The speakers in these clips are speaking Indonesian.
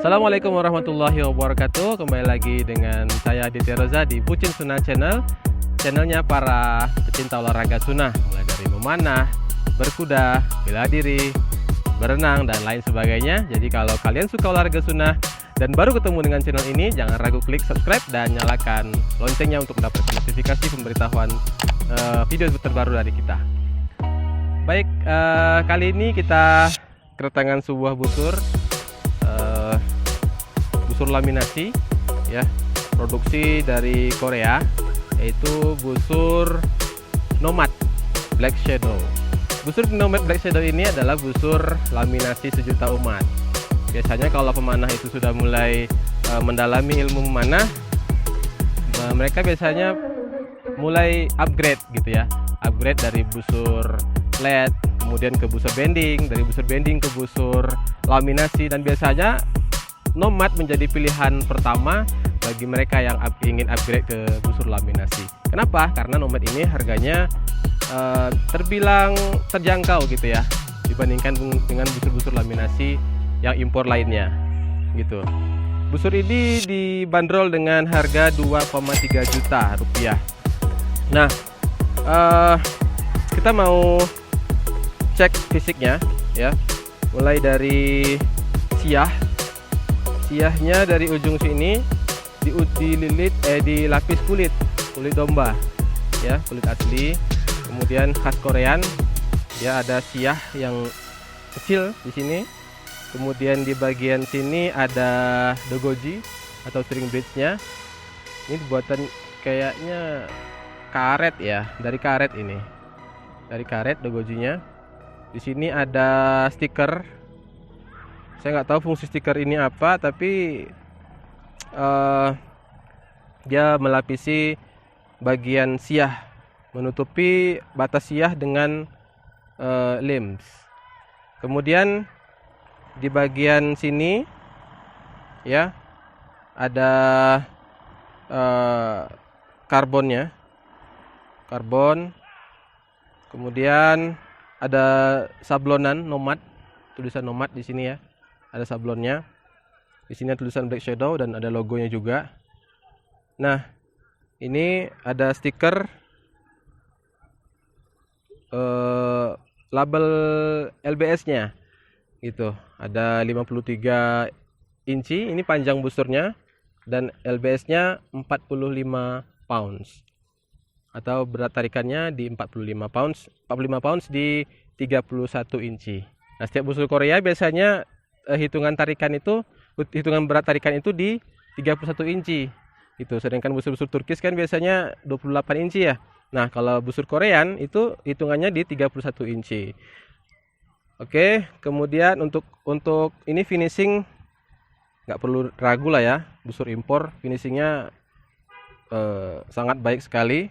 Assalamualaikum warahmatullahi wabarakatuh. Kembali lagi dengan saya Aditya Roza di Bucin Sunah Channel. Channelnya para pecinta olahraga sunnah, mulai dari memanah, berkuda, bela diri, berenang, dan lain sebagainya. Jadi kalau kalian suka olahraga sunnah dan baru ketemu dengan channel ini, jangan ragu klik subscribe dan nyalakan loncengnya untuk mendapatkan notifikasi pemberitahuan video terbaru dari kita. Baik, kali ini kita kedatangan sebuah busur laminasi ya, produksi dari Korea, yaitu busur Nomad Black Shadow. Busur Nomad Black Shadow ini adalah busur laminasi sejuta umat. Biasanya kalau pemanah itu sudah mulai mendalami ilmu memanah, mereka biasanya mulai upgrade gitu ya, upgrade dari busur LED kemudian ke busur bending, dari busur bending ke busur laminasi, dan biasanya Nomad menjadi pilihan pertama bagi mereka yang ingin upgrade ke busur laminasi. Kenapa? Karena Nomad ini harganya terbilang terjangkau gitu ya, dibandingkan dengan busur-busur laminasi yang impor lainnya gitu. Busur ini dibanderol dengan harga 2,3 juta rupiah. Nah, kita mau cek fisiknya ya, mulai dari siahnya dari ujung sini dilapis kulit domba ya, kulit asli. Kemudian khas Korean, dia ada siah yang kecil di sini. Kemudian di bagian sini ada dogoji atau string bridge-nya. Ini buatan kayaknya karet ya, dari karet ini. Dari karet dogojinya. Di sini ada stiker. Saya nggak tahu fungsi stiker ini apa, tapi dia melapisi bagian siah, menutupi batas siah dengan limbs. Kemudian di bagian sini ya ada karbon. Kemudian ada sablonan Nomad, tulisan Nomad di sini ya. Ada sablonnya. Di sini ada tulisan Black Shadow dan ada logonya juga. Nah, ini ada stiker label LBS-nya gitu. Ada 53 inci, ini panjang busurnya, dan LBS-nya 45 pounds. Atau berat tarikannya di 45 pounds di 31 inci. Nah, setiap busur Korea biasanya hitungan berat tarikan itu di 31 inci gitu. Sedangkan busur-busur Turkis kan biasanya 28 inci ya. Nah, kalau busur Korean itu hitungannya di 31 inci. Oke, kemudian untuk ini finishing nggak perlu ragu lah ya, busur impor finishingnya sangat baik sekali.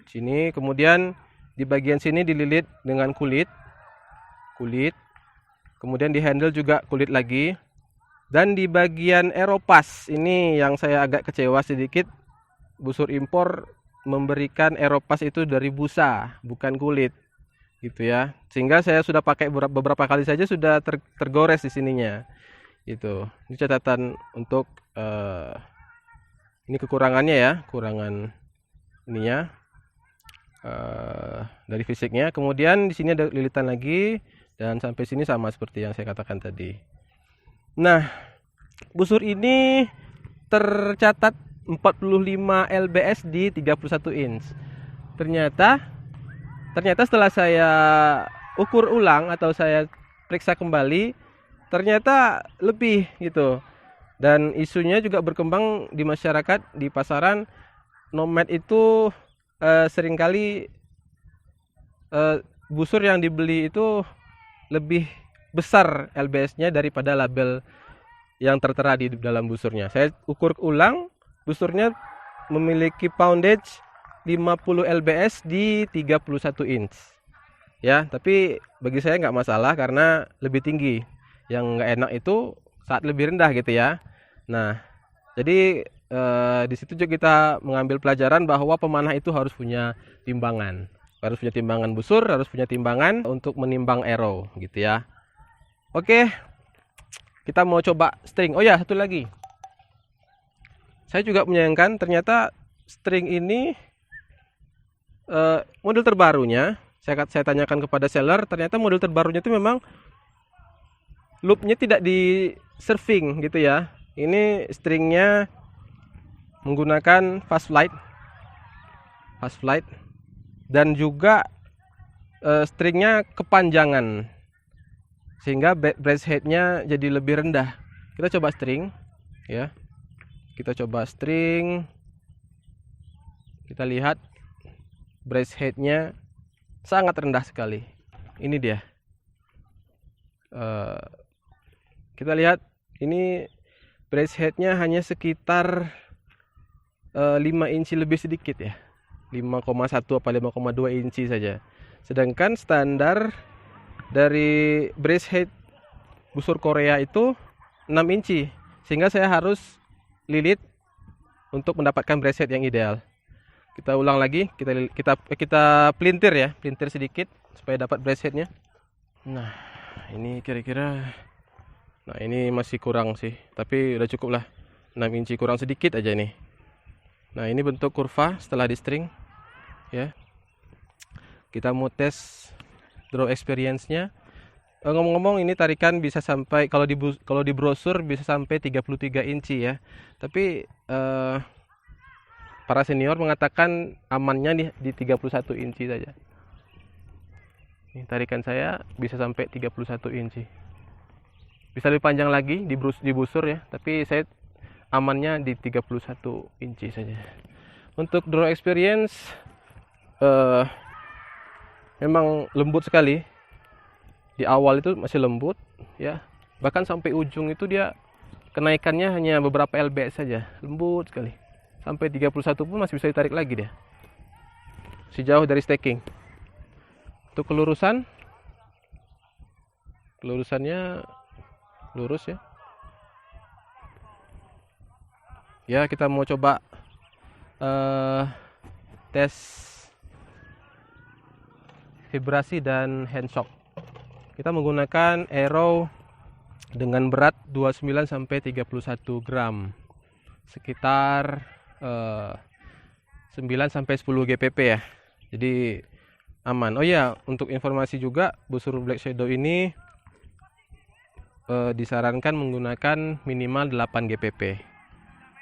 Sini kemudian di bagian sini dililit dengan kulit. Kemudian di handle juga kulit lagi. Dan di bagian aeropas ini yang saya agak kecewa sedikit, busur impor memberikan aeropas itu dari busa, bukan kulit gitu ya. Sehingga saya sudah pakai beberapa kali saja sudah tergores di sininya gitu. Ini catatan untuk ini kekurangannya ya, kurangan ininya dari fisiknya. Kemudian di sini ada lilitan lagi. Dan sampai sini sama seperti yang saya katakan tadi. Nah, busur ini tercatat 45 lbs di 31 inch. Ternyata setelah saya ukur ulang atau saya periksa kembali, ternyata lebih gitu. Dan isunya juga berkembang di masyarakat, di pasaran, Nomad itu seringkali busur yang dibeli itu lebih besar LBS-nya daripada label yang tertera di dalam busurnya. Saya ukur ulang, busurnya memiliki poundage 50 lbs di 31 inch. Ya, tapi bagi saya nggak masalah karena lebih tinggi. Yang nggak enak itu saat lebih rendah gitu ya. Nah, jadi di situ juga kita mengambil pelajaran bahwa pemanah itu harus punya timbangan. Harus punya timbangan busur, harus punya timbangan untuk menimbang arrow gitu ya. Oke, kita mau coba string. Oh ya, satu lagi. Saya juga menyayangkan ternyata string ini model terbarunya. Saya tanyakan kepada seller, ternyata model terbarunya itu memang loopnya tidak di surfing gitu ya. Ini stringnya menggunakan fast flight, dan juga stringnya kepanjangan sehingga brace headnya jadi lebih rendah. Kita coba string ya, kita coba string, kita lihat brace headnya sangat rendah sekali. Ini dia. Kita lihat ini brace headnya hanya sekitar 5 inci lebih sedikit ya, 5,1 apa 5,2 inci saja. Sedangkan standar dari brace head busur Korea itu 6 inci, sehingga saya harus lilit untuk mendapatkan brace head yang ideal. Kita ulang lagi, kita pelintir ya, pelintir sedikit supaya dapat brace headnya. Nah, ini kira-kira, nah ini masih kurang sih, tapi udah cukup lah, 6 inci kurang sedikit aja nih. Nah, ini bentuk kurva setelah di string ya. Kita mau tes draw experience-nya. Ngomong-ngomong, ini tarikan bisa sampai, kalau di brosur bisa sampai 33 inci ya. Tapi para senior mengatakan amannya di 31 inci saja. Ini tarikan saya bisa sampai 31 inci. Bisa lebih panjang lagi di busur ya, tapi saya amannya di 31 inci saja. Untuk draw experience memang lembut sekali. Di awal itu masih lembut ya. Bahkan sampai ujung itu dia kenaikannya hanya beberapa lbs saja. Lembut sekali. Sampai 31 pun masih bisa ditarik lagi dia. Masih jauh dari staking. Untuk kelurusannya lurus ya. Ya, kita mau coba tes vibrasi dan hand shock. Kita menggunakan arrow dengan berat 29 sampai 31 gram. Sekitar 9 sampai 10 GPP ya. Jadi aman. Oh ya, untuk informasi juga, busur Black Shadow ini disarankan menggunakan minimal 8 GPP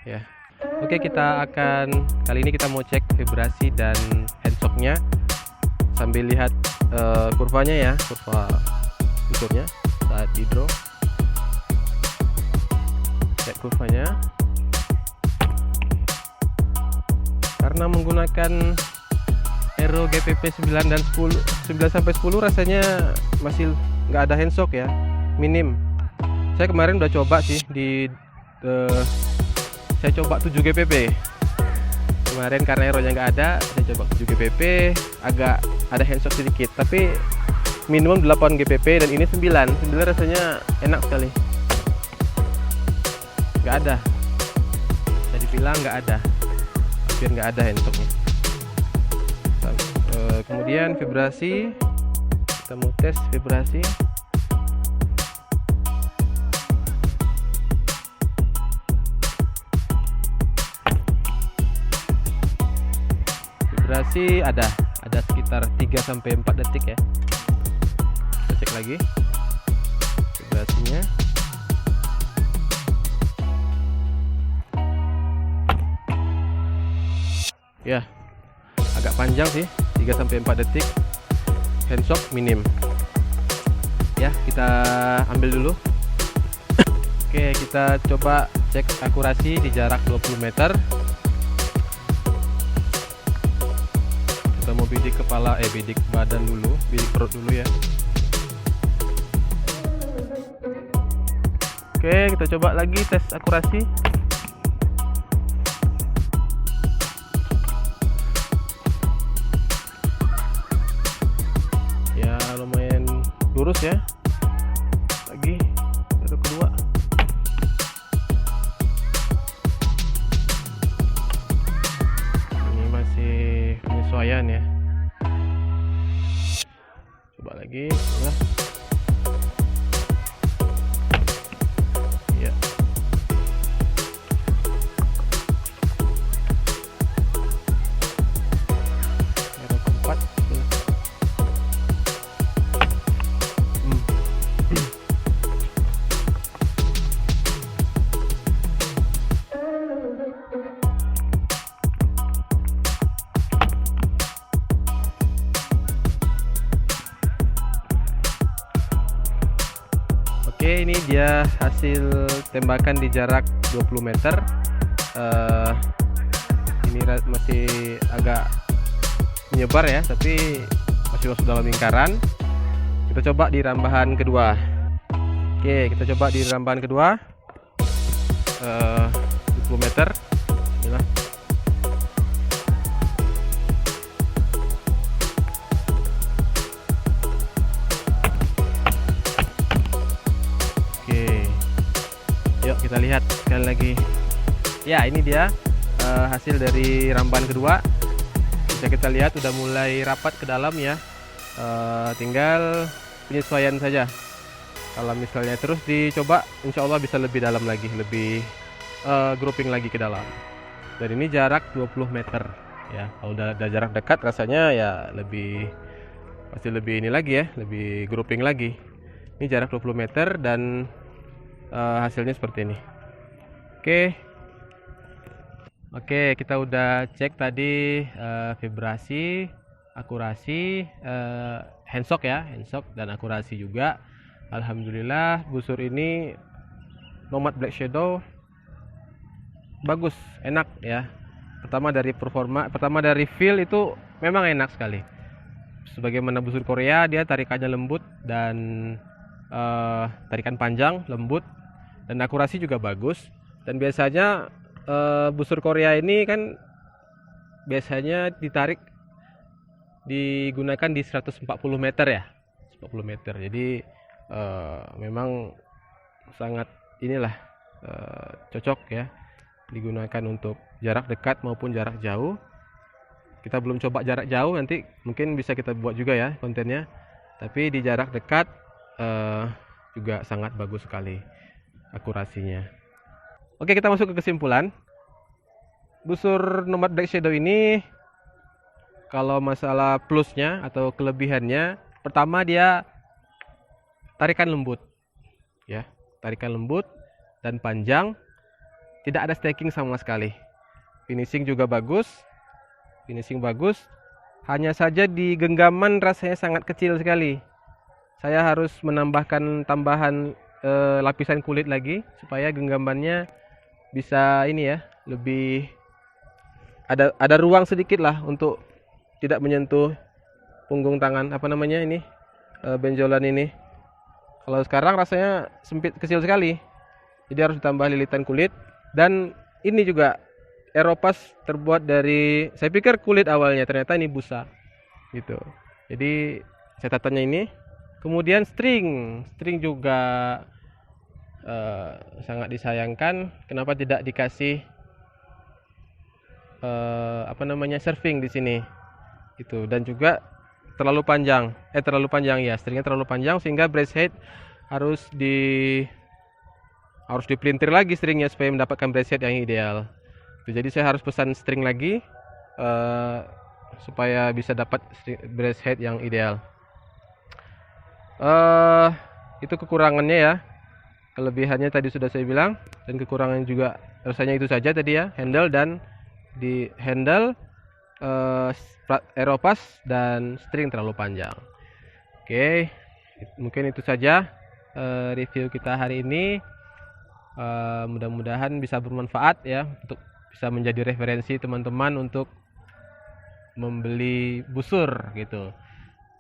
ya. Oke, kali ini kita mau cek vibrasi dan handshocknya sambil lihat kurvanya ya, kurva busurnya saat di draw. Cek kurvanya. Karena menggunakan arrow GPP 9 dan 10, 9 sampai 10 rasanya masih nggak ada handshock ya, minim. Saya kemarin udah coba sih saya coba 7 GPP kemarin, karena arrownya nggak ada. Saya coba 7 GPP, agak ada handshock sedikit, tapi minimum 8 GPP, dan ini 9 rasanya enak sekali. Nggak ada, bisa dibilang nggak ada, hampir nggak ada handshocknya. Kemudian vibrasi, kita mau tes vibrasi. Vibrasi ada sekitar 3 sampai 4 detik ya. Kita cek lagi vibrasinya. Ya, agak panjang sih, 3 sampai 4 detik. Handshock minim. Ya, kita ambil dulu. Oke, kita coba cek akurasi di jarak 20 meter. Kita mau bidik bidik badan dulu, bidik perut dulu ya. Oke, kita coba lagi tes akurasi. Ya, lumayan lurus ya. Lagi satu kedua. Ini masih penyesuaian ya. Coba lagi ya. ini dia hasil tembakan di jarak 20 meter. Ini masih agak menyebar ya, tapi masih masuk dalam lingkaran. Kita coba di rambahan kedua. Oke, kita coba di rambahan kedua. 20 meter. Inilah. Oke. Yuk kita lihat sekali lagi. Ya, ini dia hasil dari rambahan kedua. Bisa kita lihat udah mulai rapat ke dalam ya. Tinggal penyesuaian saja. Kalau misalnya terus dicoba, insya Allah bisa lebih dalam lagi, lebih grouping lagi ke dalam. Dan ini jarak 20 meter ya. Kalau udah jarak dekat rasanya ya pasti lebih ini lagi ya, lebih grouping lagi. Ini jarak 20 meter dan hasilnya seperti ini. Oke, kita udah cek tadi vibrasi, akurasi, handshock ya, handshock dan akurasi juga. Alhamdulillah busur ini Nomad Black Shadow bagus, enak ya. Pertama dari feel itu memang enak sekali. Sebagaimana busur Korea, dia tarikannya lembut dan tarikan panjang, lembut, dan akurasi juga bagus. Dan biasanya busur Korea ini kan biasanya digunakan di 140 meter ya, 140 meter. Jadi memang sangat cocok ya digunakan untuk jarak dekat maupun jarak jauh. Kita belum coba jarak jauh, nanti mungkin bisa kita buat juga ya kontennya. Tapi di jarak dekat juga sangat bagus sekali akurasinya. Oke, kita masuk ke kesimpulan. Busur Nomad Black Shadow ini kalau masalah plusnya atau kelebihannya, pertama dia tarikan lembut ya, tarikan lembut dan panjang, tidak ada stacking sama sekali. Finishing juga bagus, hanya saja di genggaman rasanya sangat kecil sekali. Saya harus menambahkan tambahan lapisan kulit lagi supaya genggamannya bisa ini ya, lebih ada ruang sedikit lah untuk tidak menyentuh punggung tangan, benjolan ini. Kalau sekarang rasanya sempit, kecil sekali, jadi harus ditambah lilitan kulit. Dan ini juga Aeropass terbuat dari, saya pikir kulit awalnya, ternyata ini busa gitu. Jadi catatannya ini. Kemudian string juga sangat disayangkan. Kenapa tidak dikasih surfing di sini gitu. Dan juga terlalu panjang ya, stringnya terlalu panjang sehingga brace head harus dipelintir lagi stringnya supaya mendapatkan brace head yang ideal. Jadi saya harus pesan string lagi supaya bisa dapat brace head yang ideal. Itu kekurangannya ya. Kelebihannya tadi sudah saya bilang, dan kekurangannya juga rasanya itu saja tadi ya, handle Aeropass dan string terlalu panjang. Oke, mungkin itu saja review kita hari ini. Mudah-mudahan bisa bermanfaat ya, untuk bisa menjadi referensi teman-teman untuk membeli busur gitu.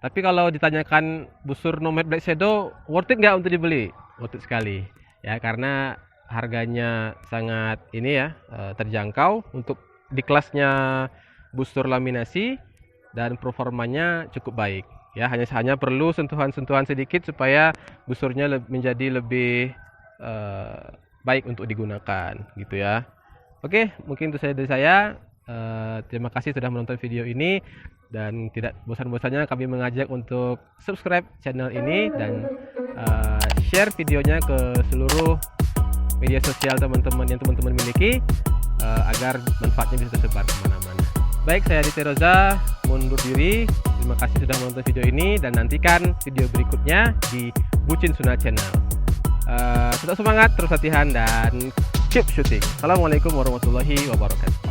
Tapi kalau ditanyakan busur Nomad Black Shadow worth it nggak untuk dibeli? Worth it sekali ya, karena harganya sangat terjangkau untuk di kelasnya busur laminasi, dan performanya cukup baik ya. Hanya perlu sentuhan-sentuhan sedikit supaya busurnya menjadi lebih baik untuk digunakan gitu ya. Oke, mungkin itu saja dari saya. Terima kasih sudah menonton video ini, dan tidak bosan-bosannya kami mengajak untuk subscribe channel ini dan share videonya ke seluruh media sosial teman-teman yang teman-teman miliki, agar manfaatnya bisa tersebar kemana-mana. Baik, saya Aditya Roza mundur diri. Terima kasih sudah menonton video ini, dan nantikan video berikutnya di Bucin Suna Channel. Tetap semangat, terus latihan, dan keep shooting. Assalamualaikum warahmatullahi wabarakatuh.